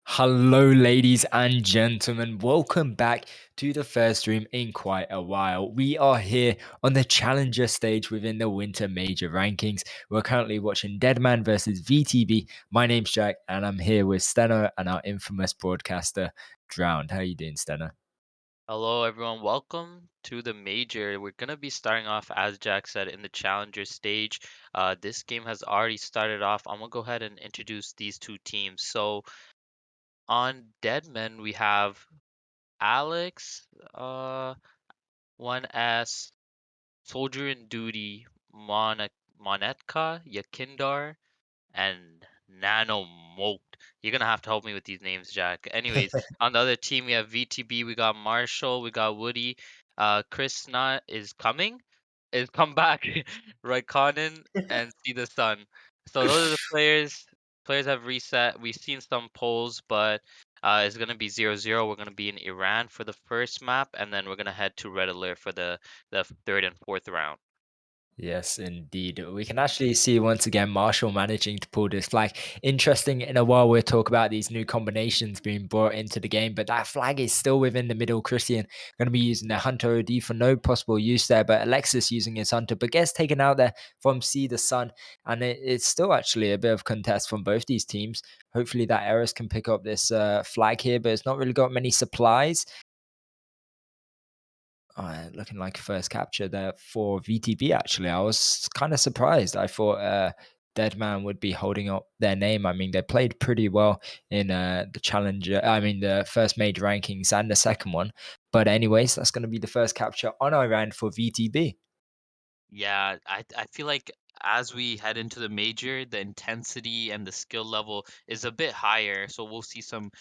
Hello, ladies and gentlemen. Welcome back to the first stream in quite a while. We are here on the challenger stage within the winter major rankings. We're currently watching DeadMen versus VTB. My name's Jack, and I'm here with Steno and our infamous broadcaster, Drowned. How are you doing, Steno? Hello, everyone. Welcome to the major. We're going to be starting off, as Jack said, in the challenger stage. This game has already started off. I'm going to go ahead and introduce these two teams. So on Dead Men, we have Alex, one S, Soldier in Duty, Monetka, Yakindar, and Nano Moat. You're gonna have to help me with these names, Jack. Anyways, on the other team we have VTB, we got Marshall, we got Woody. Chris Knott is coming, is come back, Raikkonen and See the Sun. So those are the players. Players have reset. We've seen some polls, but it's gonna be 0-0. We're gonna be in Iran for the first map, and then we're gonna head to Red Alert for the third and fourth round. Yes, indeed. We can actually see once again Marshall managing to pull this flag. Interesting in a while we'll talk about these new combinations being brought into the game, but that flag is still within the middle. Christian going to be using the Hunter OD for no possible use there, but Alexis using his Hunter, but gets taken out there from See the Sun. And it's still actually a bit of contest from both these teams. Hopefully that Eris can pick up this flag here, but it's not really got many supplies. Looking like a first capture there for VTB. Actually, I was kind of surprised. I thought Deadman would be holding up their name. I mean, they played pretty well in the challenger. I mean, the first major rankings and the second one. But anyways, that's going to be the first capture on Iran for VTB. Yeah, I feel like as we head into the major, the intensity and the skill level is a bit higher, so we'll see some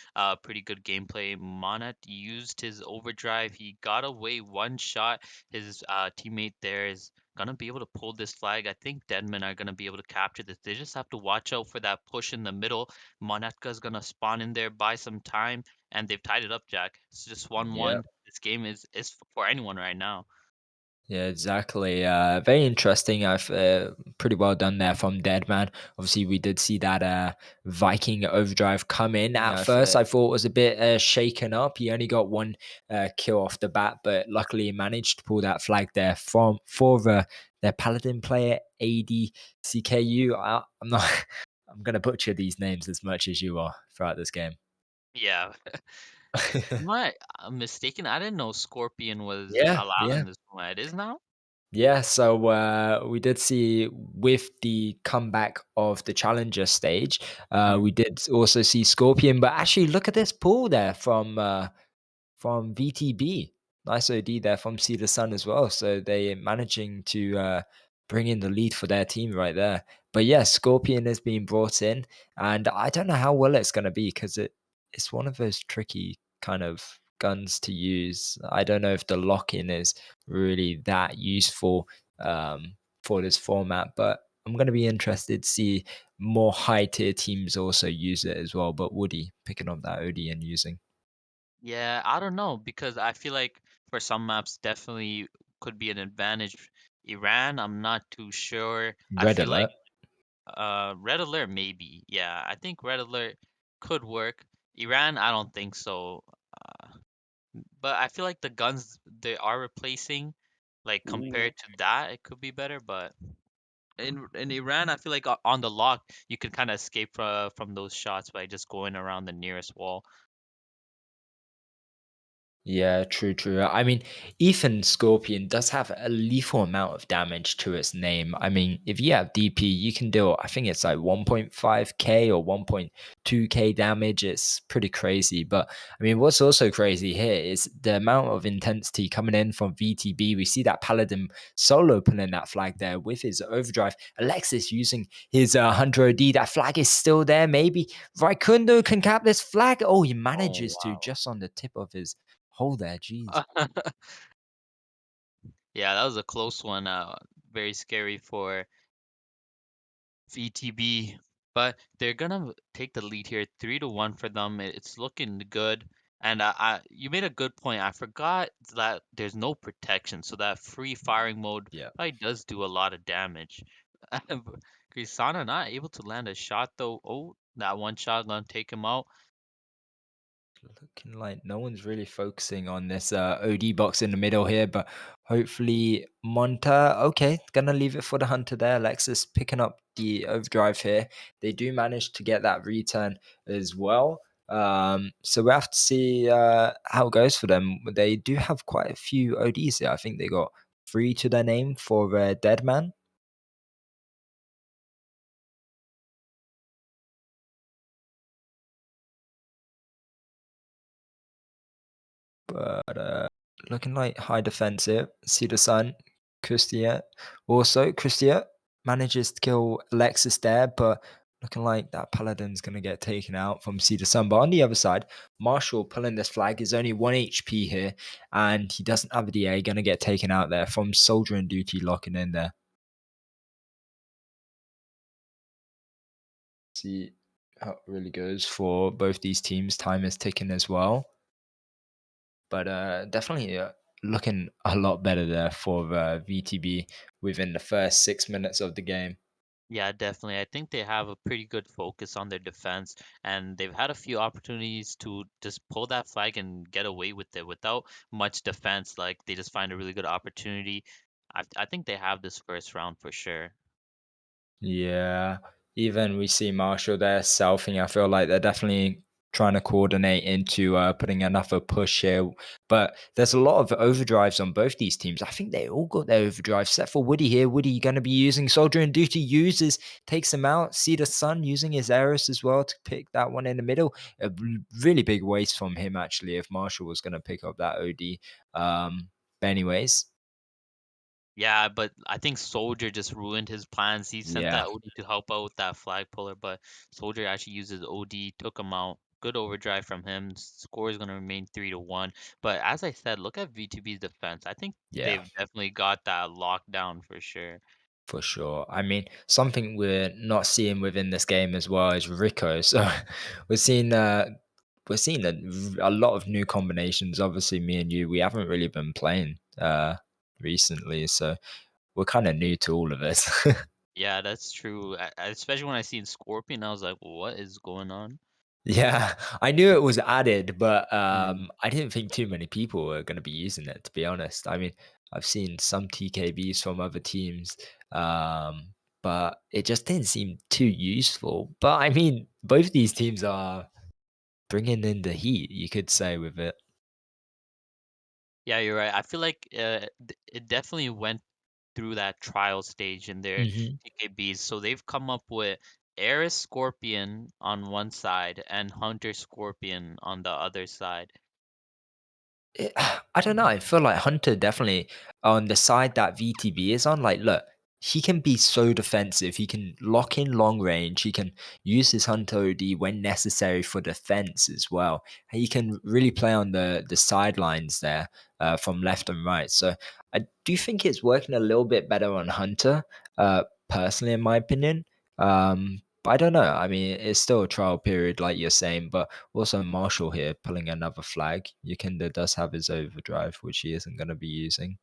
pretty good gameplay. Monat used his overdrive. He got away one shot. His teammate there is gonna be able to pull this flag. I think Deadmen are gonna be able to capture this. They just have to watch out for that push in the middle. Monatka's gonna spawn in there, buy some time, and they've tied it up, Jack. It's just 1-1. This game is for anyone right now. Yeah, exactly. Very interesting. I've pretty well done there from Deadman. Obviously, we did see that Viking overdrive come in. At first, I thought was a bit shaken up. He only got one kill off the bat, but luckily he managed to pull that flag there from for their Paladin player ADCKU. I'm not. I'm gonna butcher these names as much as you are throughout this game. Yeah. Am I mistaken? I didn't know Scorpion was Yeah, allowed yeah. in this one. It is now? Yeah, so we did see with the comeback of the challenger stage, Mhm. we did also see Scorpion. But actually, look at this pull there from VTB. Nice OD there from See the Sun as well. So they managing to bring in the lead for their team right there. But yeah, Scorpion is being brought in, and I don't know how well it's going to be because it's one of those tricky kind of guns to use. I don't know if the lock in is really that useful for this format, but I'm going to be interested to see more high tier teams also use it as well. But Woody picking up that OD and using Yeah, I don't know because I feel like for some maps definitely could be an advantage. Iran, I'm not too sure. I Red feel like Alert. Red Alert maybe. Yeah, I think Red Alert could work. Iran, I don't think so. Uh, but I feel like the guns they are replacing, like compared to that, it could be better, but in Iran, I feel like on the lock, you can kind of escape from those shots by just going around the nearest wall. Yeah, true, true. I mean, Ethan Scorpion does have a lethal amount of damage to its name. I mean, if you have DP, you can deal, I think it's like 1.5k or 1.2k damage. It's pretty crazy. But I mean, what's also crazy here is the amount of intensity coming in from VTB. We see that Paladin solo pulling that flag there with his overdrive. Alexis using his Hunter OD. That flag is still there. Maybe Raikundo can cap this flag. Oh, he Oh manages to wow. just on the tip of his hold there, jeez. Yeah, that was a close one. Very scary for VTB, but they're gonna take the lead here, 3-1 for them. It's looking good. And you made a good point. I forgot that there's no protection, so that free firing mode Yeah. probably does do a lot of damage. Krisana not able to land a shot though. Oh, that one shot gonna take him out. Looking like no one's really focusing on this OD box in the middle here, but hopefully Monta, okay, gonna leave it for the hunter there. Alexis picking up the overdrive here. They do manage to get that return as well. So we have to see how it goes for them. They do have quite a few ODs here. I think they got three to their name for DeadMen. But looking like high defensive. See the sun. Christia. Also, Christia manages to kill Alexis there, but looking like that Paladin's going to get taken out from Cedar Sun. But on the other side, Marshall pulling this flag is only 1 HP here, and he doesn't have a DA, going to get taken out there from Soldier and Duty locking in there. See how it really goes for both these teams. Time is ticking as well. But definitely looking a lot better there for VTB within the first 6 minutes of the game. Yeah, definitely. I think they have a pretty good focus on their defense, and they've had a few opportunities to just pull that flag and get away with it without much defense. Like they just find a really good opportunity. I think they have this first round for sure. Yeah, even we see Marshall there selfing. I feel like they're definitely trying to coordinate into putting another push here. But there's a lot of overdrives on both these teams. I think they all got their overdrive set for Woody here. Woody going to be using Soldier and Duty uses, takes him out. See the Sun using his Eris as well to pick that one in the middle. Really big waste from him actually if Marshall was going to pick up that OD. But anyways, Yeah, but I think Soldier just ruined his plans. He sent yeah. that OD to help out with that flag puller, but Soldier actually used his OD, took him out. Good overdrive from him. Score is going to remain 3-1. But as I said, look at VTB's defense. I think Yeah. they've definitely got that locked down for sure. For sure. I mean, something we're not seeing within this game as well is Rico. So we're seeing a lot of new combinations. Obviously, me and you, we haven't really been playing recently, so we're kind of new to all of this. Yeah, that's true. Especially when I seen Scorpion, I was like, what is going on? Yeah, I knew it was added, but Mm. I didn't think too many people were going to be using it. To be honest, I mean, I've seen some TKBs from other teams, but it just didn't seem too useful. But I mean, both these teams are bringing in the heat, you could say, with it. Yeah, you're right. I feel like it definitely went through that trial stage in their Hmm. TKBs. So they've come up with Eris Scorpion on one side and Hunter Scorpion on the other side. It, I don't know. I feel like Hunter definitely on the side that VTB is on. Like, look, he can be so defensive. He can lock in long range. He can use his Hunter OD when necessary for defense as well. He can really play on the sidelines there from left and right. So I do think it's working a little bit better on Hunter, personally, in my opinion. But I don't know. I mean, it's still a trial period, like you're saying, but also, Marshall here pulling another flag. Yukenda does have his overdrive, which he isn't going to be using.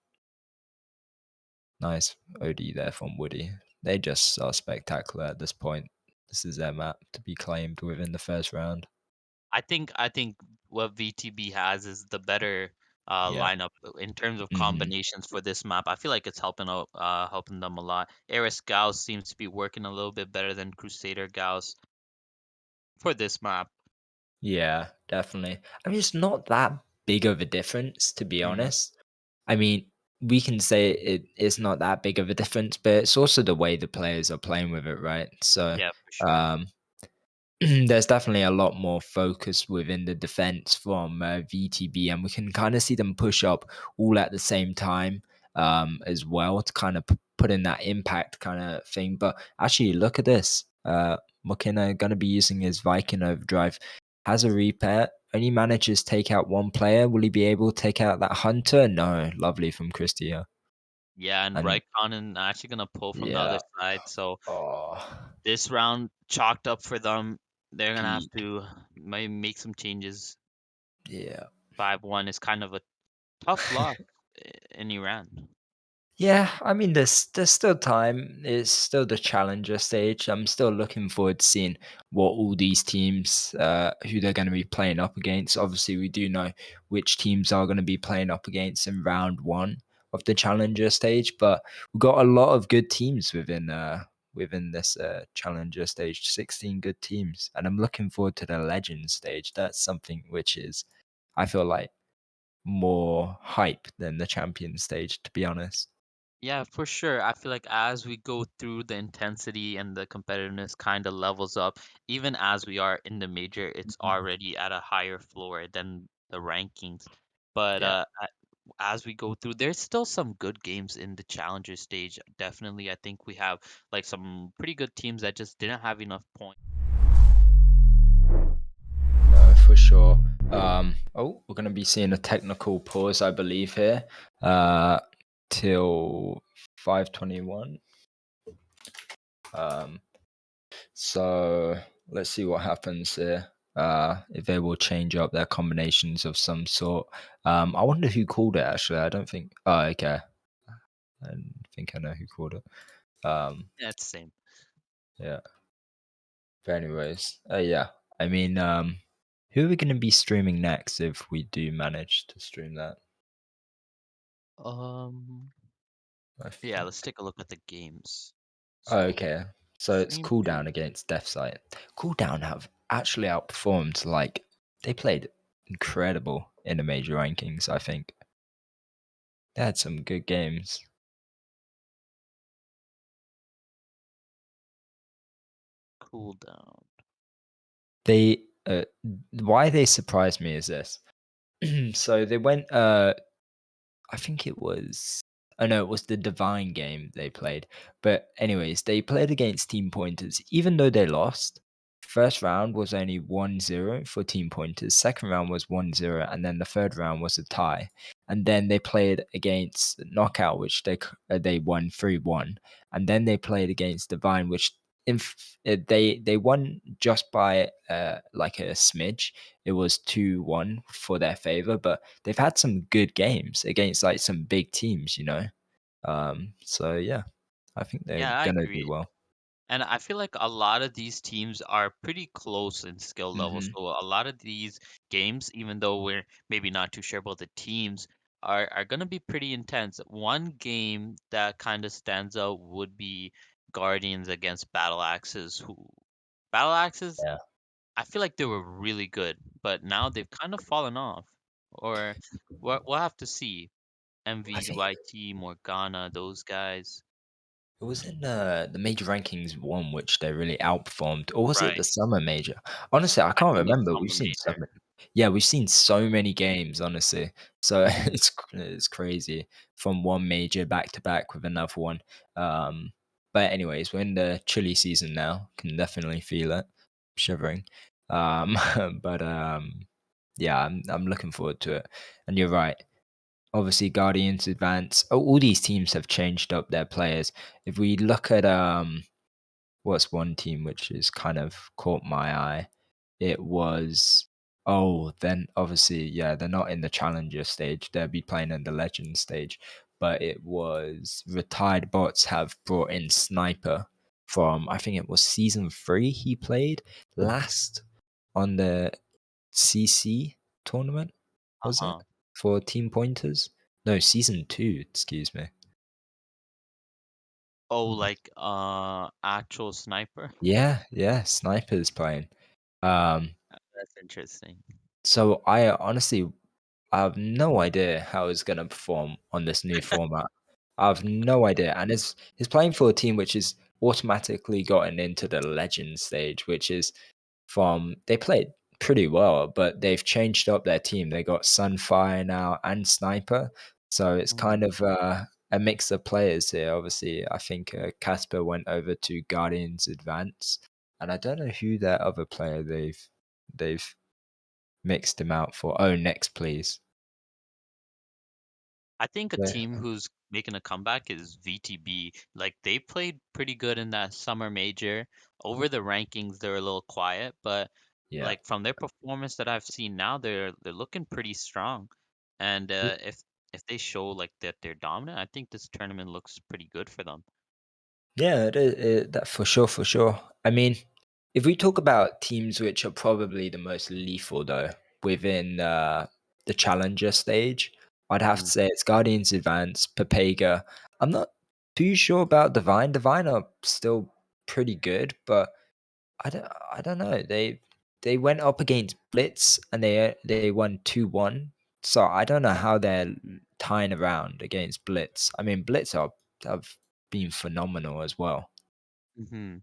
Nice OD there from Woody. They just are spectacular at this point. This is their map to be claimed within the first round. I think what VTB has is the better Yeah. lineup in terms of Hmm. combinations for this map. I feel like it's helping them a lot. Eris Gauss seems to be working a little bit better than Crusader Gauss for this map. Yeah, definitely. I mean, it's not that big of a difference, to be Mm, honest. I mean, we can say it is not that big of a difference, but it's also the way the players are playing with it, right? So, yeah, for sure. um, there's definitely a lot more focus within the defense from VTB, and we can kind of see them push up all at the same time as well to kind of put in that impact kind of thing. But actually, look at this. McKenna going to be using his Viking overdrive. Has a repair. Only manages to take out one player. Will he be able to take out that hunter? No. Lovely from Christia. Yeah, and And Raikkonen actually gonna pull from the other yeah. side. So Oh, this round chalked up for them. They're gonna have peak. to maybe make some changes. Yeah. 5-1 is kind of a tough loss in Iran. Yeah, I mean, there's still time. It's still the challenger stage. I'm still looking forward to seeing what all these teams, who they're going to be playing up against. Obviously, we do know which teams are going to be playing up against in round one of the challenger stage, but we've got a lot of good teams within this challenger stage. 16 good teams, and I'm looking forward to the legend stage. That's something which is, I feel like, more hype than the champion stage, to be honest. Yeah, for sure. I feel like as we go through, the intensity and the competitiveness kind of levels up. Even as we are in the major, it's Mhm. already at a higher floor than the rankings. But Yeah. as we go through, there's still some good games in the challenger stage. Definitely, I think we have like some pretty good teams that just didn't have enough points. No, for sure. We're gonna be seeing a technical pause, I believe, here, uh, till 5:21. Um, so let's see what happens here. If they will change up their combinations of some sort. I wonder who called it. Actually, I don't think. Oh, okay. I think I know who called it. Yeah, it's the same. Yeah. But anyways, yeah. I mean, who are we gonna be streaming next if we do manage to stream that? Um, I yeah, think. let's take a look at the games. Oh, So, okay. So it's stream cooldown two. against Death Sight. Cooldown have actually outperformed. Like they played incredible in the major rankings. I think they had some good games. Cooldown. They why they surprised me is this. So they went I think it was. Oh no, it was the Divine game they played. But anyways, they played against Team Pointers. Even though they lost, first round was only 1-0 for Team Pointers. Second round was 1-0, and then the third round was a tie. And then they played against Knockout, which they won 3-1. And then they played against Divine, which they won just by like a smidge. It was 2-1 for their favor, but they've had some good games against like some big teams, you know. So yeah, I think they're Yeah, I gonna agree. do well. And I feel like a lot of these teams are pretty close in skill level. Hmm. So a lot of these games, even though we're maybe not too sure about the teams, are going to be pretty intense. One game that kind of stands out would be Guardians against Battle Axes. Who Battle Axes, Yeah, I feel like they were really good, but now they've kind of fallen off. Or we'll have to see. I think MVYT, Morgana, those guys. it was in the major rankings one, which they really outperformed, or was it the Right. summer major? Honestly, I I can't think it's remember. We've Summer seen so Major. many. Yeah, we've seen so many games, honestly. So it's crazy from one major back to back with another one. Um, but anyways, we're in the chilly season now. Can definitely feel it, shivering. Um, but yeah, I'm looking forward to it. And you're right. Obviously, Guardians Advance. Oh, all these teams have changed up their players. If we look at what's one team which has kind of caught my eye, it was then obviously yeah they're not in the challenger stage. They'll be playing in the legend stage, but it was retired bots have brought in Sniper from I think it was season 3 he played last on the CC tournament, was it? Uh-huh. For Team Pointers? No, season 2, excuse me. Oh, like, actual sniper? Yeah, yeah, Sniper's playing. Um, That's interesting. so I have no idea how he's gonna perform on this new format. I have no idea, and he's playing for a team which is automatically gotten into the legend stage, which is from they played pretty well, but they've changed up their team. They got Sunfire now and Sniper, so it's kind Mhm. of a mix of players here. Obviously, I think Casper went over to Guardians Advance, and I don't know who that other player they've mixed him out for. Oh, next, please. I think a Yeah. team who's making a comeback is VTB. Like, they played pretty good in that summer major. Over the rankings, they're a little quiet, but Yeah. Like from their performance that I've seen now, they're looking pretty strong. And if they show like that they're dominant, I think this tournament looks pretty good for them. Yeah, that for sure, for sure. I mean, if we talk about teams which are probably the most lethal though within the challenger stage, I'd have to Mhm. say it's Guardians Advance, Papega. I'm not too sure about Divine. Divine are still pretty good, but I don't know. They went up against Blitz and they won 2-1. So I don't know how they're tying around against Blitz. I mean, Blitz have been phenomenal as well. Mhm.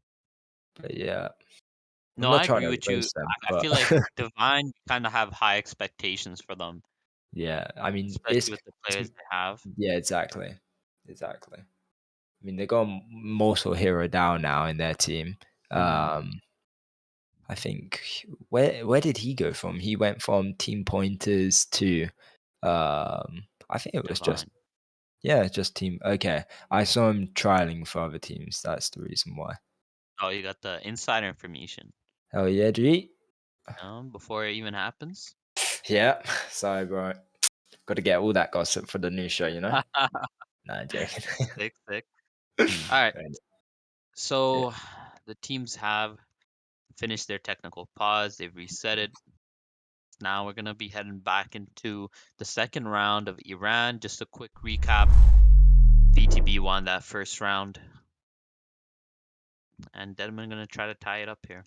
But yeah, I'm No, not I trying agree to with you. roast them, I but feel like Divine kind of have high expectations for them, yeah, I mean, especially with the players it's they have. yeah, exactly, exactly. I mean, they got Mortal Hero down now in their team. Mhm. Um, I think where did he go from? He went from Team Pointers to I think it was just Divine. yeah, just team. Okay, I saw him trialing for other teams. That's the reason why. Oh, you got the insider information, Hell yeah, G. before it even happens. Yeah, sorry, bro. Got to get all that gossip for the new show, you know. Nah, I'm joking. Sick, sick. All right. Right. Yeah. So the teams have finished their technical pause. They've reset it. Now we're gonna be heading back into the second round of Iran. Just a quick recap. VTB won that first round, and DeadMen gonna try to tie it up here.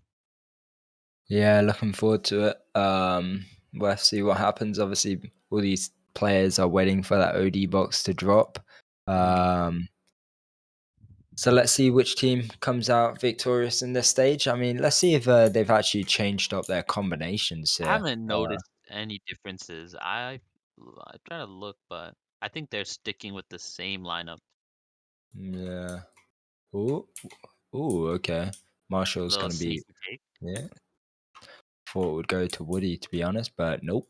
Yeah, looking forward to it. We'll see what happens. Obviously, all these players are waiting for that OD box to drop. Mhm. Um, so let's see which team comes out victorious in this stage. I mean, let's see if they've actually changed up their combinations I here. haven't noticed any differences. I try to look, but I think they're sticking with the same lineup. Yeah. Ooh, ooh, okay. Marshall's Little gonna be sneaky take. yeah. Thought it would go to Woody to be honest, but nope.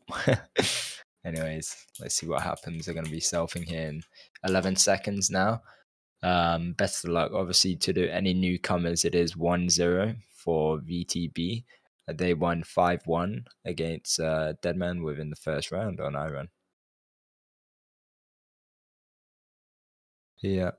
Anyways, let's see what happens. They're gonna be selfing here in 11 seconds now. Best of luck, obviously, to any newcomers. It is 1-0 for VTB. They won 5-1 against DeadMen within the first round on Iron. Yeah.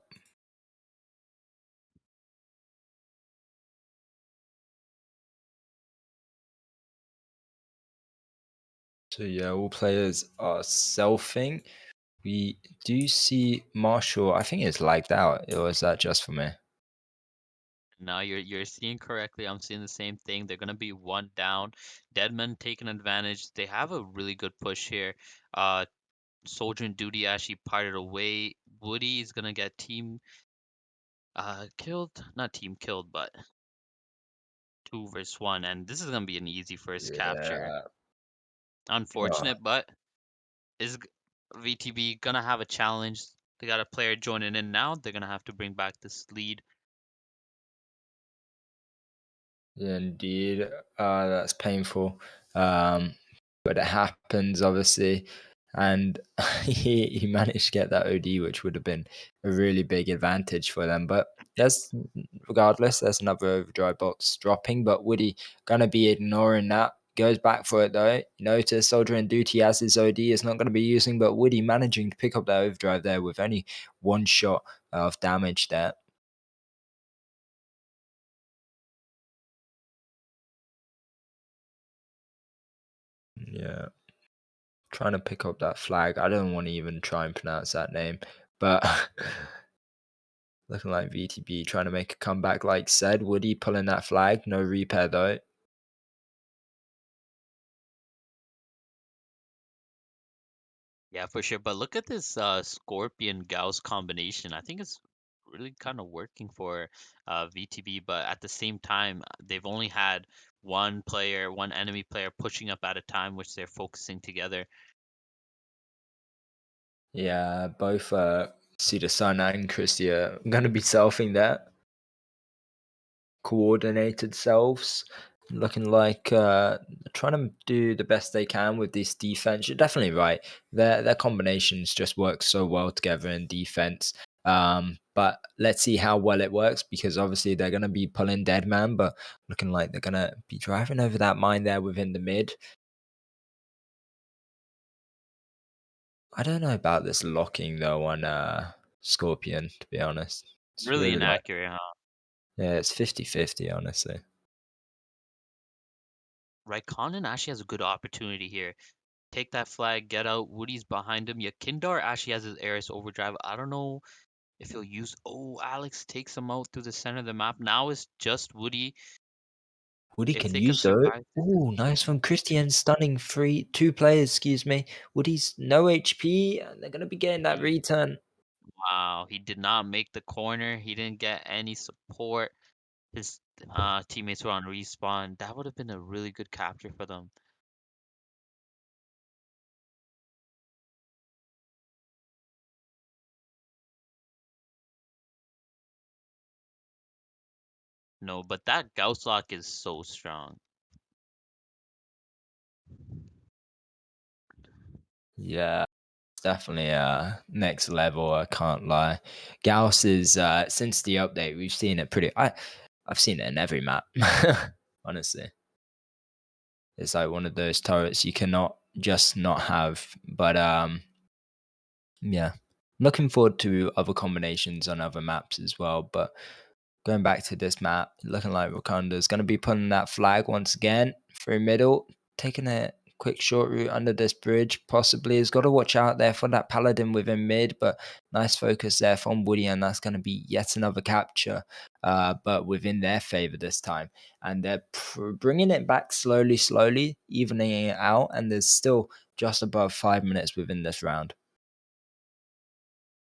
So yeah, all players are selfing. We do see Marshall. I think it's lagged out. Or is that just for me? No, you're seeing correctly. I'm seeing the same thing. They're gonna be one down. Deadman taking advantage. They have a really good push here. Uh, Soldier and Duty actually parted away. Woody is gonna get team killed, not team killed, but 2 versus 1, and this is gonna be an easy first capture. Yeah. Oh, Unfortunate, but VTB gonna have a challenge? They got a player joining in now. They're gonna have to bring back this lead. yeah, indeed. That's painful. Um, but it happens, obviously. And he managed to get that OD, which would have been a really big advantage for them. But there's, regardless, there's another overdrive box dropping. But Woody gonna be ignoring that. Goes back for it though. Notice Soldier and Duty as his OD is not going to be using, but Woody managing to pick up that overdrive there with only one shot of damage there. Yeah. Trying to pick up that flag. I don't want to even try and pronounce that name, but looking like VTB trying to make a comeback. Like said, Woody pulling that flag. No repair though. Yeah, for sure. But look at this Scorpion Gauss combination. I think it's really kind of working for VTB, but at the same time, they've only had one player, one enemy player pushing up at a time, which they're focusing together. Yeah, both Cedar Sun and Christie are going to be selfing that. Coordinated selves. Looking like trying to do the best they can with this defense. You're definitely right. Their combinations just work so well together in defense. But let's see how well it works because obviously they're going to be pulling DeadMen, but looking like they're going to be driving over that mine there within the mid. I don't know about this locking though on Scorpion, to be honest. It's Really really like, inaccurate, huh? yeah, it's 50-50, honestly. Raikkonen actually has a good opportunity here. Take that flag, get out. Woody's behind him. Yeah, Kindar actually has his Aris overdrive. I don't know if he'll use. Oh, Alex takes him out through the center of the map. Now it's just Woody. Woody If can they can use though. survive this, Ooh, nice from Christian, stunning two players, excuse me. Woody's no HP, and they're gonna be getting that he return. wow, he did not make the corner. He didn't get any support. His teammates were on respawn. That would have been a really good capture for them. No, but that Gauss lock is so strong. Yeah, it's definitely next level. I can't lie. Gauss is since the update, we've seen it pretty. I've seen it in every map. Honestly, it's like one of those turrets you cannot just not have. But yeah, looking forward to other combinations on other maps as well. But going back to this map, looking like Wakanda's going to be putting that flag once again through middle, taking a quick short route under this bridge. Possibly has got to watch out there for that paladin within mid, but nice focus there from Woody, and that's going to be yet another capture, but within their favor this time. And they're bringing it back slowly, slowly, evening it out, and there's still just above 5 minutes within this round.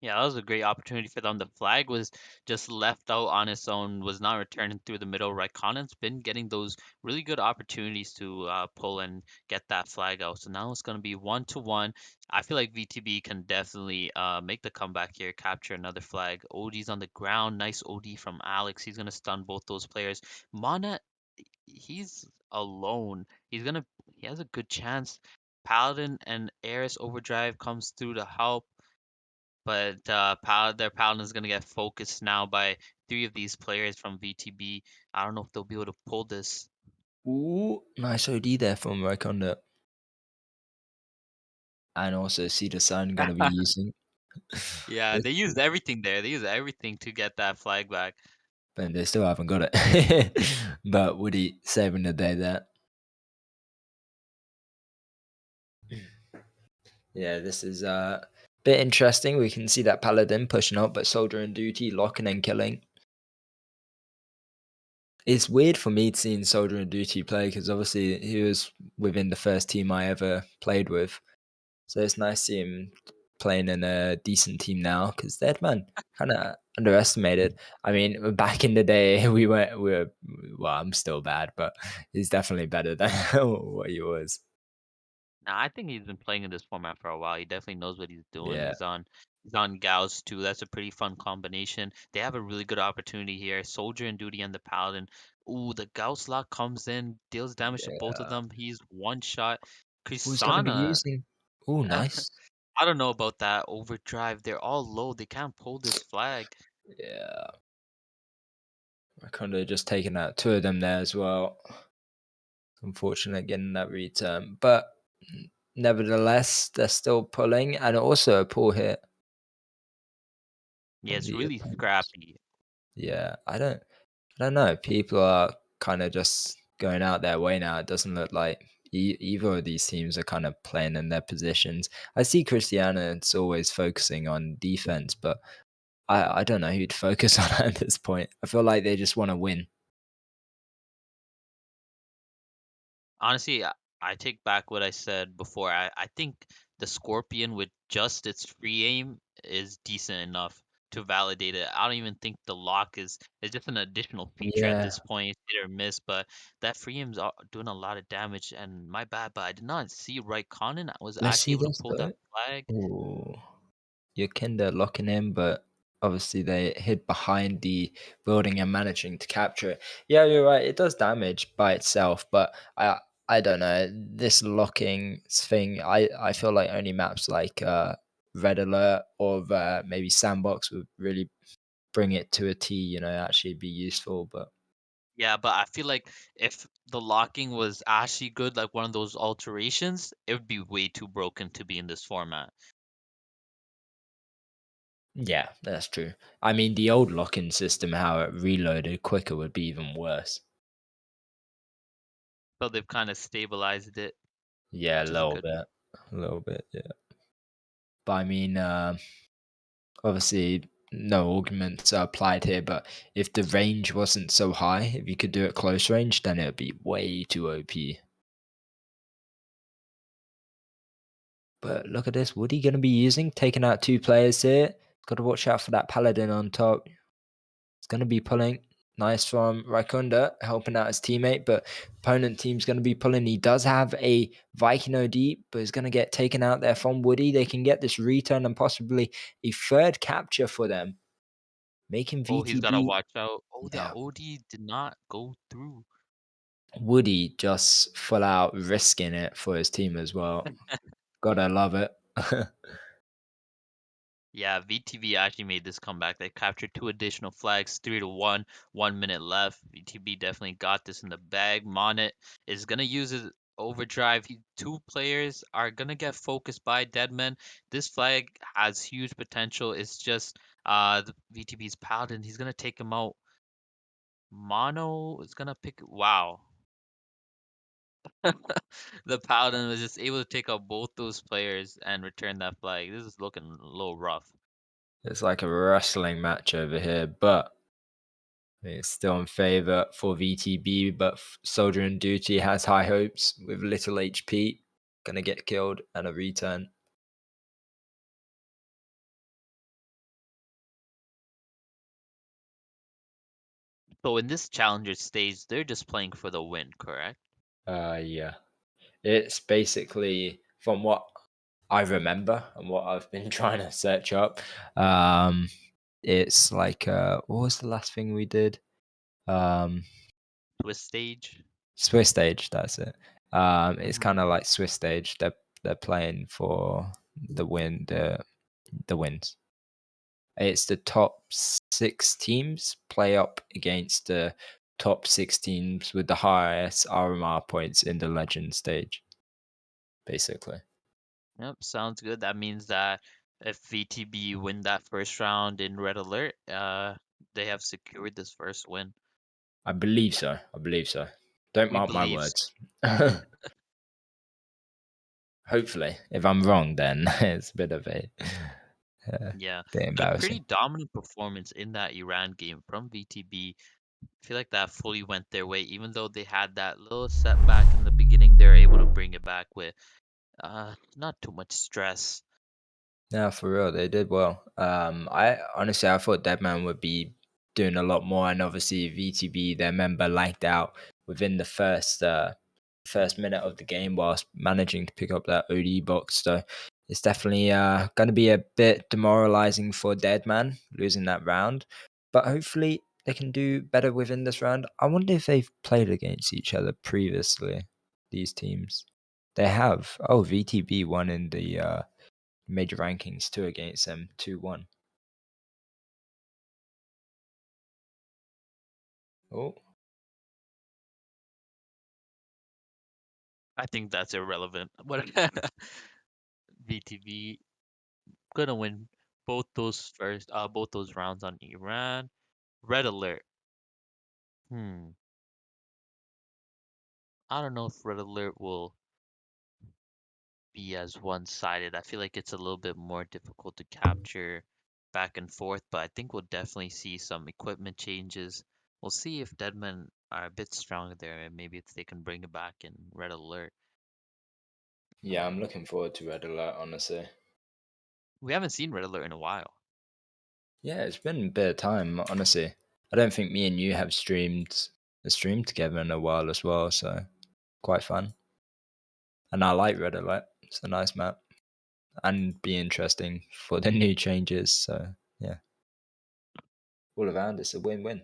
Yeah, that was a great opportunity for them. The flag was just left out on its own, was not returning through the middle. Raikkonen's been getting those really good opportunities to pull and get that flag out. So now it's going to be 1-1. I feel like VTB can definitely make the comeback here, capture another flag. OD's on the ground. Nice OD from Alex. He's going to stun both those players. Mana, he's alone. He has a good chance. Paladin and Eris Overdrive comes through to help. But their Paladin is gonna get focused now by three of these players from VTB. I don't know if they'll be able to pull this. Ooh, nice OD there from Raikkonen. And also see the sun gonna be using. Yeah, they used everything there. They used everything to get that flag back. But they still haven't got it. But Woody saving the day there. Yeah, this is a bit interesting. We can see that Paladin pushing up, but Soldier and Duty locking and killing. It's weird for me seeing Soldier and Duty play because obviously he was within the first team I ever played with. So it's nice to see him playing in a decent team now because DeadMen kind of underestimated. I mean, back in the day, well, I'm still bad, but he's definitely better than what he was. Now, I think he's been playing in this format for a while. He definitely knows what he's doing. Yeah, He's on Gauss too. That's a pretty fun combination. They have a really good opportunity here. Soldier and Duty and the Paladin. Ooh, the Gauss lock comes in, deals damage to both of yeah. them. He's one shot. Who's gonna be Krisana. using? Oh, nice. I don't know about that overdrive. They're all low. They can't pull this flag. Yeah, I kind of just taken out two of them there as well. Unfortunate getting that return, but nevertheless, they're still pulling, and also a pull hit Yeah, from it's the really opponents. scrappy. Yeah, I don't know. People are kind of just going out their way now. It doesn't look like either of these teams are kind of playing in their positions. I see Christiana; it's always focusing on defense, but I don't know who'd focus on at this point. I feel like they just want to win. Honestly, I take back what I said before. I think the Scorpion with just its free aim is decent enough to validate it. I don't even think the lock is just an additional feature at Yeah, this point, hit or miss. But that free aim's doing a lot of damage. And my bad, but I did not see Raikkonen. I was let's actually see able to this pull that though. flag. Ooh. Your Kinder locking in, but obviously they hid behind the building and managing to capture it. Yeah, you're right. It does damage by itself, but I don't know this locking thing. I feel like only maps like Red Alert or maybe Sandbox would really bring it to a T. Actually be useful. But Yeah, but I feel like if the locking was actually good, like one of those alterations, it would be way too broken to be in this format. yeah, that's true. I mean, the old lock-in system, how it reloaded quicker, would be even worse. So they've kind of stabilized it, Yeah, a which is little good. bit, a little bit. Yeah, but I mean, obviously, no arguments are applied here. But if the range wasn't so high, if you could do it close range, then it would be way too OP. But look at this. Woody going to be using? Taking out two players here. Got to watch out for that Paladin on top. It's going to be pulling. Nice from Raikunda, helping out his teammate. But opponent team's going to be pulling. He does have a Viking OD, but he's going to get taken out there from Woody. They can get this return and possibly a third capture for them. Making Oh, he's gotta VTB. watch out. Oh, the Yeah, OD did not go through. Woody just full out risking it for his team as well. Gotta love it. Yeah, VTB actually made this comeback. They captured two additional flags, 3-1, 1 minute left. VTB definitely got this in the bag. Monet is gonna use his overdrive. Two players are gonna get focused by DeadMen. This flag has huge potential. It's just the VTB's Paladin. He's gonna take him out. Mono is gonna pick. Wow. The Paladin was just able to take out both those players and return that flag. This is looking a little rough. It's like a wrestling match over here, but it's still in favor for VTB. But Soldier and Duty has high hopes with little HP. Gonna get killed and a return. So in this challenger stage, they're just playing for the win, correct? Yeah. It's basically from what I remember and what I've been trying to search up. Um, it's like what was the last thing we did? Um, Twist stage. Swiss stage. That's it. It's Hmm. kind of like Swiss stage. They're playing for the win. The wins. It's the top six teams play up against the top six teams with the highest RMR points in the legend stage. Basically, Yep, sounds good. That means that if VTB win that first round in Red Alert, they have secured this first win. I believe so. I believe so. Don't We mark my believe. words. Hopefully, if I'm wrong, then it's a bit of uh, Yeah, bit but a pretty embarrassing. dominant performance in that Iran game from VTB. I feel like that fully went their way, even though they had that little setback in the beginning. They're able to bring it back with not too much stress. Yeah, for real, they did well. I honestly I thought Deadman would be doing a lot more, and obviously VTB, their member, lagged out within the first minute of the game whilst managing to pick up that OD box. So it's definitely going to be a bit demoralizing for Deadman losing that round, but hopefully they can do better within this round. I wonder if they've played against each other previously. These teams, they have. Oh, VTB won in the major rankings, two against them, 2-1. Oh, I think that's irrelevant. But VTB gonna win both those rounds on Iran. Red Alert. Hmm. I don't know if Red Alert will be as one-sided. I feel like it's a little bit more difficult to capture back and forth, but I think we'll definitely see some equipment changes. We'll see if Deadmen are a bit stronger there, and maybe if they can bring it back in Red Alert. yeah, I'm looking forward to Red Alert, honestly. We haven't seen Red Alert in a while. Yeah, it's been a bit of time, honestly. I don't think me and you have streamed a stream together in a while as well, so quite fun. And I like Red Alert. It's a nice map and be interesting for the new changes. So yeah, all around it's a win-win.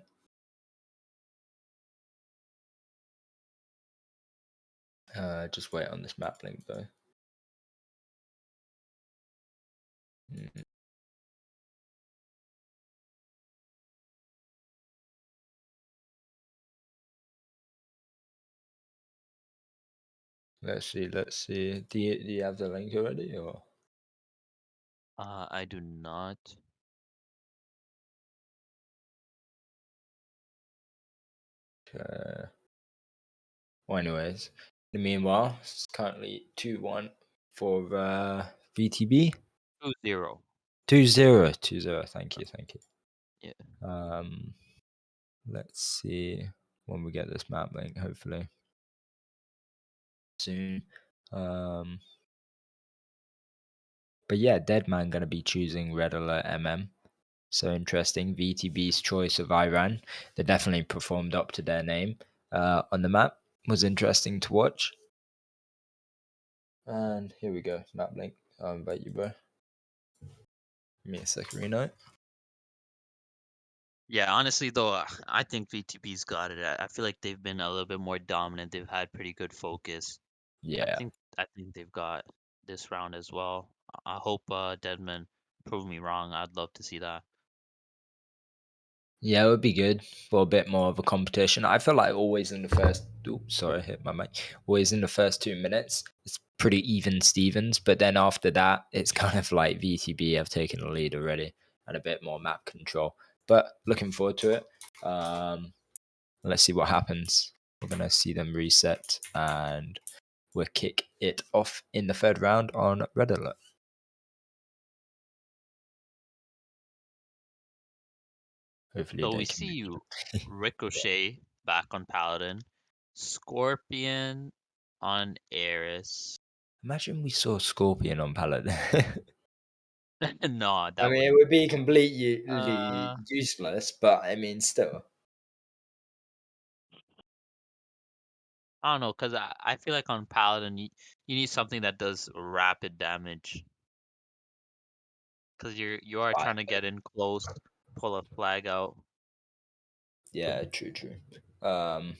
Just wait on this map link though. Mm, let's see. Let's see. Do you have the link already or? I do not. Uh, well, anyways, in the meanwhile, it's currently 2-1 for VTB. 2-0. 2-0. 2-0. Thank you. Thank you. Yeah. Um, let's see when we get this map link. Hopefully soon. Um, but yeah, DeadMen gonna be choosing Red Alert MM. So interesting. VTB's choice of Iran. They definitely performed up to their name on the map. Was interesting to watch. And here we go. Map link. I'll invite you, bro. Give me a second, Reno. Yeah, honestly though, I think VTB's got it. I feel like they've been a little bit more dominant. They've had pretty good focus. I Yeah. think I think they've got this round as well. I hope Deadman prove me wrong. I'd love to see that. Yeah, it would be good for a bit more of a competition. I feel like always in the first. Oops, sorry, I hit my mic. Always in the first 2 minutes, it's pretty even Stevens. But then after that, it's kind of like VTB have taken the lead already and a bit more map control. But looking forward to it. Let's see what happens. We're gonna see them reset, and we'll kick it off in the third round on Red Alert. Hopefully, So we they can see make you it. Yeah. Ricochet back on Paladin, Scorpion on Eris. Imagine we saw Scorpion on Paladin. No, I that mean, it wouldn't. would be completely Uh, useless, but I mean, still. I don't know, cause I feel like on Paladin you need something that does rapid damage, cause you are Right. trying to get in close, pull a flag out. Yeah, true, true. Um,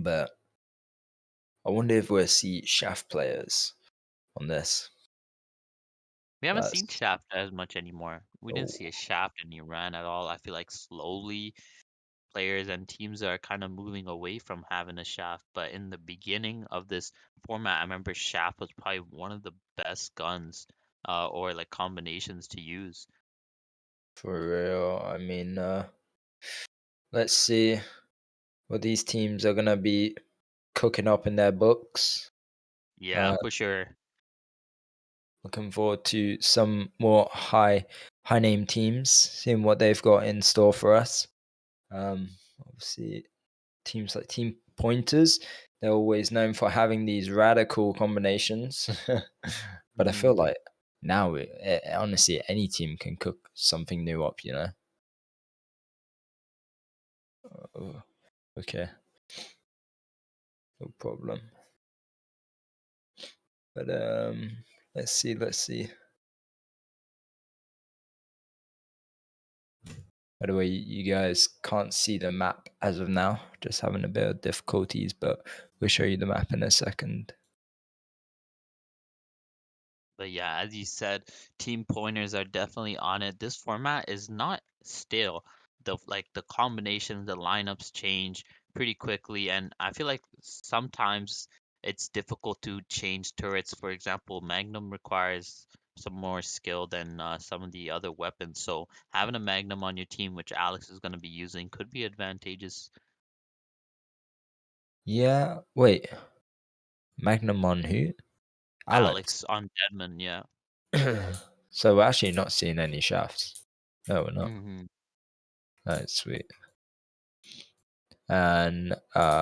but I wonder if we'll see Shaft players on this. We haven't seen That's Shaft as much anymore. We didn't see a oh, Shaft in Iran at all. I feel like slowly players and teams are kind of moving away from having a Shaft. But in the beginning of this format, I remember Shaft was probably one of the best guns or like combinations to use. for real. I mean, let's see what these teams are gonna be cooking up in their books. Yeah, Uh, for sure. looking forward to some more high name teams, seeing what they've got in store for us. Obviously, teams like Team Pointers, they're always known for having these radical combinations. But I Hmm. feel like now, honestly, any team can cook something new up, you know? Oh, okay, no problem. But let's see, let's see. By the way, you guys can't see the map as of now, just having a bit of difficulties, but we'll show you the map in a second. But yeah, as you said, team pointers are definitely on it. This format is not stale. The combinations, the lineups change pretty quickly, and I feel like sometimes it's difficult to change turrets. For example, Magnum requires some more skill than some of the other weapons. So having a Magnum on your team, which Alex is going to be using, could be advantageous. Yeah, wait, Magnum on who? Alex. Alex on Deadman, yeah. So we're actually not seeing any shafts. No, we're not. Hmm. That's sweet. And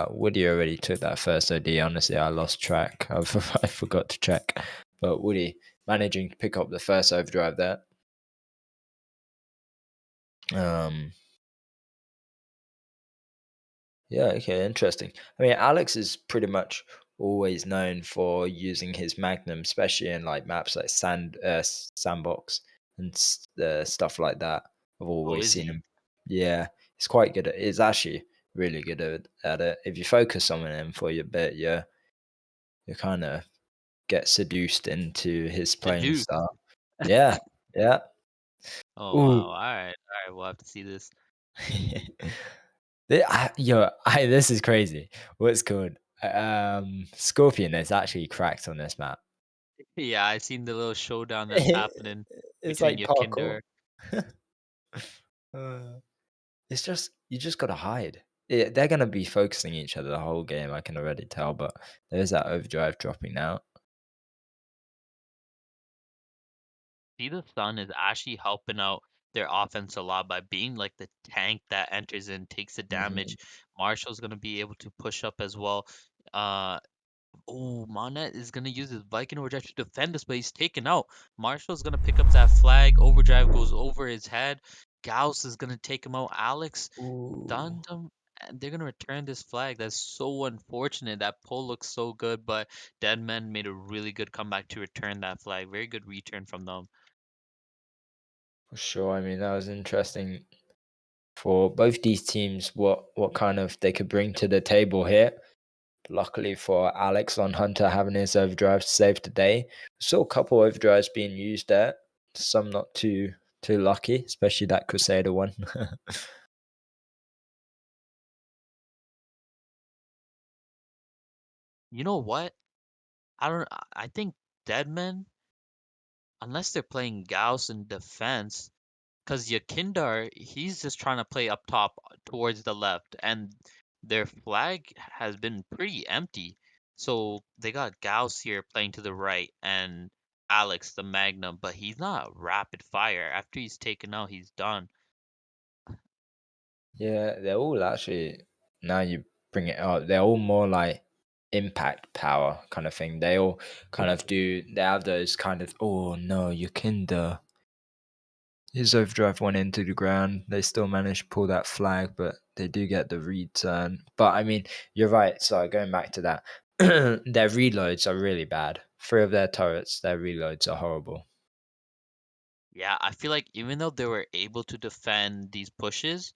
Woody already took that first OD. Honestly, I lost track. I forgot to check. But Woody managing to pick up the first overdrive there. Um, yeah, okay, interesting. I mean, Alex is pretty much always known for using his Magnum, especially in like maps like Sandbox and stuff like that. I've Oh, always is seen he? him. Yeah, he's quite good at. He's actually really good at it. If you focus on him for a bit, you kind of get seduced into his playing Seduced. style. Yeah, yeah. Oh wow. Ooh. All right. All right. We'll have to see this. This is crazy. What's called? Scorpion is actually cracked on this map. Yeah, I seen the little showdown that's happening It's between like your parkour. Kinder. Uh, it's just you just gotta hide. They're gonna be focusing each other the whole game. I can already tell. But there's that overdrive dropping out. See, the Sun is actually helping out their offense a lot by being like the tank that enters and takes the Mhm. damage. Marshall's gonna be able to push up as well. Uh, Oh, Monet is gonna use his Viking Overdrive to defend this, but he's taken out. Marshall's gonna pick up that flag. Overdrive goes over his head. Gauss is gonna take him out. Alex Ooh, stunned him, and they're gonna return this flag. That's so unfortunate. That pull looks so good, but DeadMen made a really good comeback to return that flag. Very good return from them. for sure. I mean, that was interesting for both these teams. What kind of they could bring to the table here. Luckily for Alex on Hunter having his overdrive to save the day. Saw a couple overdrives being used there. Some not too lucky, especially that Crusader one. You know what? I don't. I think DeadMen, unless they're playing Gauss in defense, because Yakindar, he's just trying to play up top towards the left, and their flag has been pretty empty. So they got Gauss here playing to the right, and Alex the Magnum, but he's not rapid fire. After he's taken out, he's done. Yeah, they're all actually now you bring it up, they're all more like impact power kind of thing. They all kind of they have those kind of oh no, you can his overdrive went into the ground. They still managed to pull that flag, but they do get the return. But I mean, you're right. Sorry, going back to that, their reloads are really bad. Three of their turrets, their reloads are horrible. Yeah, I feel like even though they were able to defend these pushes,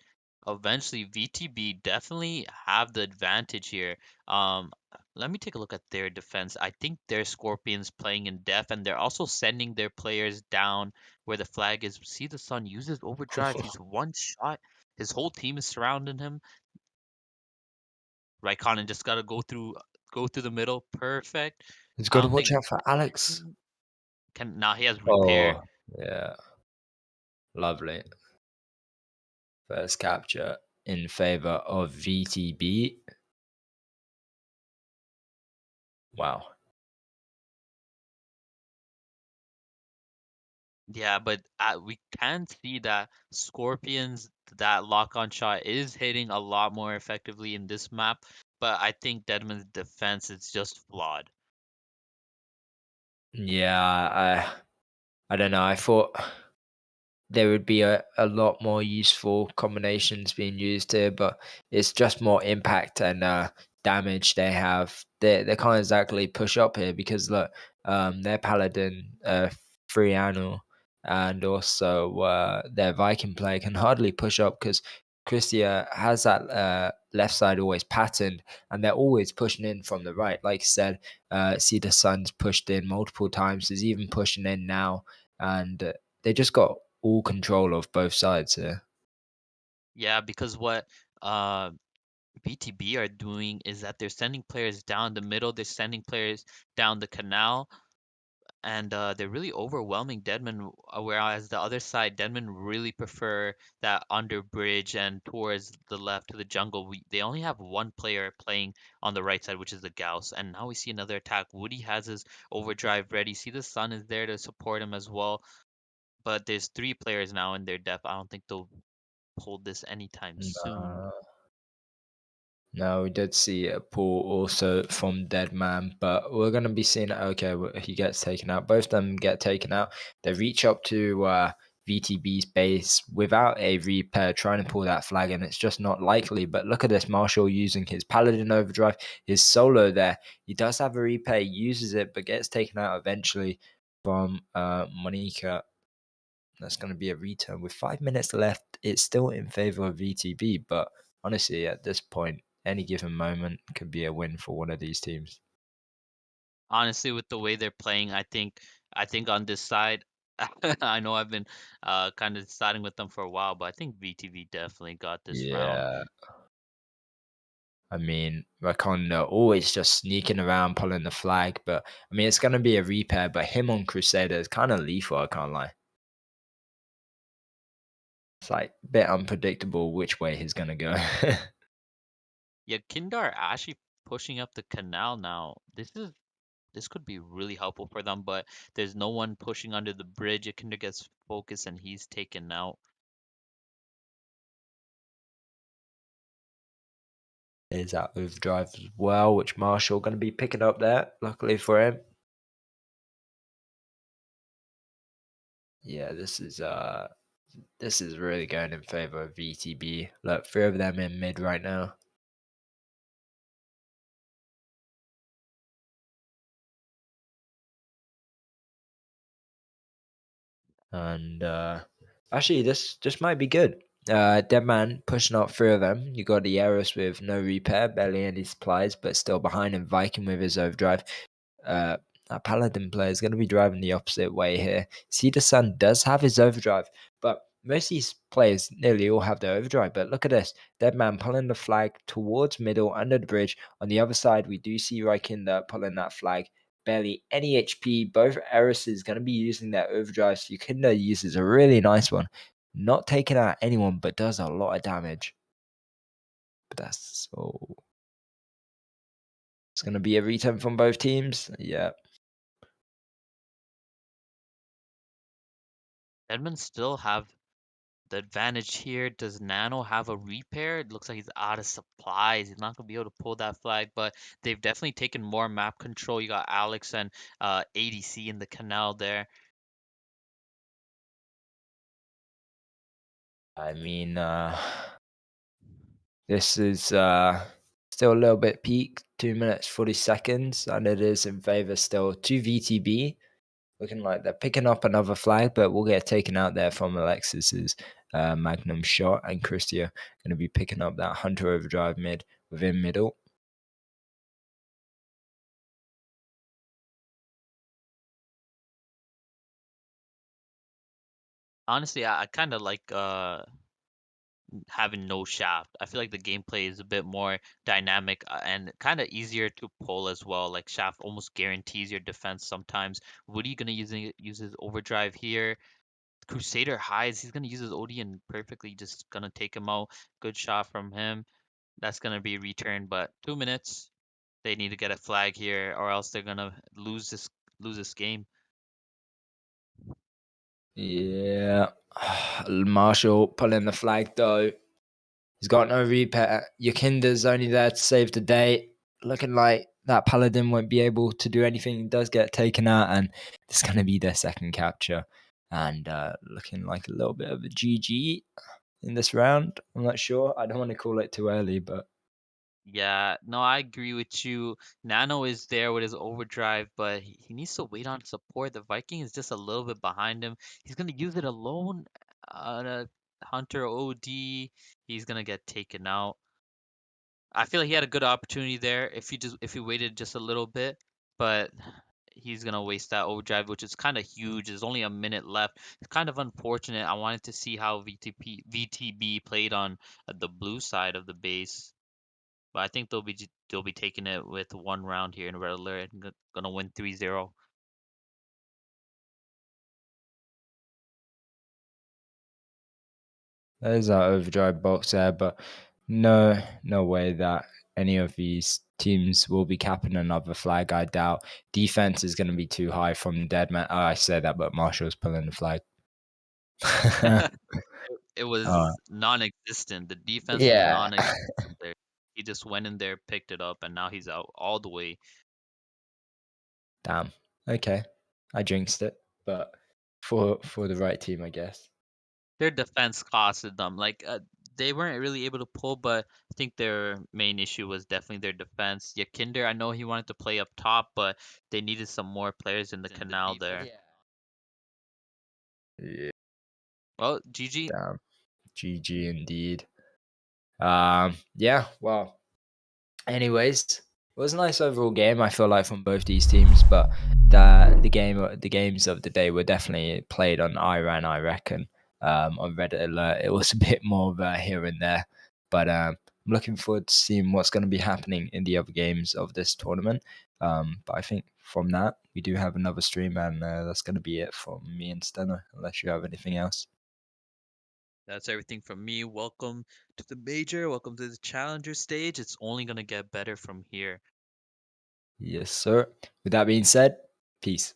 eventually VTB definitely have the advantage here. Um, Let me take a look at their defense. I think their Scorpions playing in depth, and they're also sending their players down where the flag is. See, the Sun uses overdrive. He's one shot. His whole team is surrounding him. Raikkonen just gotta go through the middle. Perfect. He's I got to don't watch think out for Alex. can now he has repair. Oh, yeah, lovely. First capture in favor of VTB. Wow. Yeah, but we can see that Scorpions, that lock-on shot is hitting a lot more effectively in this map, but I think Deadman's defense is just flawed. Yeah, I don't know. I thought there would be a lot more useful combinations being used here, but it's just more impact and damage they have. They can't exactly push up here because look, their paladin, Friano, and also their Viking player can hardly push up because Christia has that left side always patterned, and they're always pushing in from the right. Like I said, see the Sun's pushed in multiple times. He's even pushing in now, and they just got all control of both sides here. Yeah, because what uh BTB are doing is that they're sending players down the middle, they're sending players down the canal, and they're really overwhelming Deadman. Whereas the other side, Deadman really prefer that under bridge and towards the left to the jungle. They only have one player playing on the right side, which is the Gauss. And now we see another attack. Woody has his overdrive ready. See, the Sun is there to support him as well. But there's three players now in their depth. I don't think they'll hold this anytime soon. No, no, we did see a pull also from Dead Man, but we're gonna be seeing. Okay, he gets taken out. Both of them get taken out. They reach up to VTB's base without a repair, trying to pull that flag, and it's just not likely. But look at this, Marshall using his Paladin overdrive, his solo there. He does have a repair, uses it, but gets taken out eventually from Monica. That's going to be a return with 5 minutes left. It's still in favor of VTB, but honestly, at this point, any given moment could be a win for one of these teams. Honestly, with the way they're playing, I think on this side, I know I've been kind of siding with them for a while, but I think VTV definitely got this round. Yeah. I mean, Rakonda always just sneaking around, pulling the flag. But I mean, it's gonna be a repair. But him on Crusader is kind of lethal. I can't lie. It's like a bit unpredictable which way he's gonna go. Yeah, Kindar actually pushing up the canal now. This could be really helpful for them, but there's no one pushing under the bridge. Kinder gets focused and he's taken out. Is that overdrive as well, which Marshall gonna be picking up there. Luckily for him. Yeah, this is really going in favor of VTB. Look, three of them in mid right now. And actually, this might be good. DeadMen pushing up three of them. You got the Eris with no repair, barely any supplies, but still behind him. Viking with his overdrive. Uh, that Paladin player is going to be driving the opposite way here. See, the Sun does have his overdrive, but most of these players nearly all have their overdrive. But look at this. Deadman pulling the flag towards middle under the bridge. On the other side, we do see Rykinder pulling that flag. Barely any HP. Both Eris is going to be using their overdrive. So Yukinda uses a really nice one. Not taking out anyone, but does a lot of damage. But that's so. It's going to be a return from both teams. Yeah. Edmonds still have the advantage here. Does Nano have a repair? It looks like he's out of supplies. He's not gonna be able to pull that flag, but they've definitely taken more map control. You got Alex and ADC in the canal there. I mean, this is still a little bit peak, 2 minutes 40 seconds, and it is in favor still to VTB. Looking like they're picking up another flag, but we'll get taken out there from Alexis's Magnum shot, and Christia going to be picking up that Hunter overdrive mid within middle. Honestly, I kind of like having no shaft. I feel like the gameplay is a bit more dynamic and kind of easier to pull as well. Like shaft almost guarantees your defense sometimes. Woody gonna use his overdrive here. Crusader hides. He's gonna use his OD perfectly just gonna take him out. Good shot from him. That's gonna be returned, but 2 minutes. They need to get a flag here, or else they're gonna lose this game. Yeah. Marshall pulling the flag though. He's got no repair. Yakinda's only there to save the day. Looking like that Paladin won't be able to do anything. He does get taken out, and it's going to be their second capture. And looking like a little bit of a GG in this round. I'm not sure. I don't want to call it too early, but Yeah, no, I agree with you. Nano is there with his overdrive, but he needs to wait on support. The Viking is just a little bit behind him. He's gonna use it alone. Hunter OD, he's gonna get taken out. I feel like he had a good opportunity there if he waited just a little bit, but he's gonna waste that overdrive, which is kind of huge. There's only a minute left. It's kind of unfortunate. I wanted to see how VTB played on the blue side of the base. But I think they'll be taking it with one round here in Red Alert and gonna win 3-0. there's our overdrive box there. But no way that any of these teams will be capping another flag. I doubt. Defense is going to be too high from Deadman. Oh, I say that, but Marshall's pulling the flag. It Oh, was non-existent. The defense was yeah. non-existent there. He just went in there, picked it up, and now he's out all the way. Damn. Okay. I jinxed it, but for the right team, I guess. Their defense costed them. Like they weren't really able to pull, but I think their main issue was definitely their defense. Yakinder, I know he wanted to play up top, but they needed some more players in the canal there. Yeah. Well, GG. Damn. GG indeed. Yeah, well, anyways, it was a nice overall game, I feel like, from both these teams, but the the games of the day were definitely played on Iran, I reckon. On Reddit Alert, it was a bit more of here and there, but I'm looking forward to seeing what's going to be happening in the other games of this tournament. But I think from that, we do have another stream, and that's going to be it from me and Steno, unless you have anything else. That's everything from me. Welcome to the major. Welcome to the challenger stage. It's only going to get better from here. Yes, sir. With that being said, peace.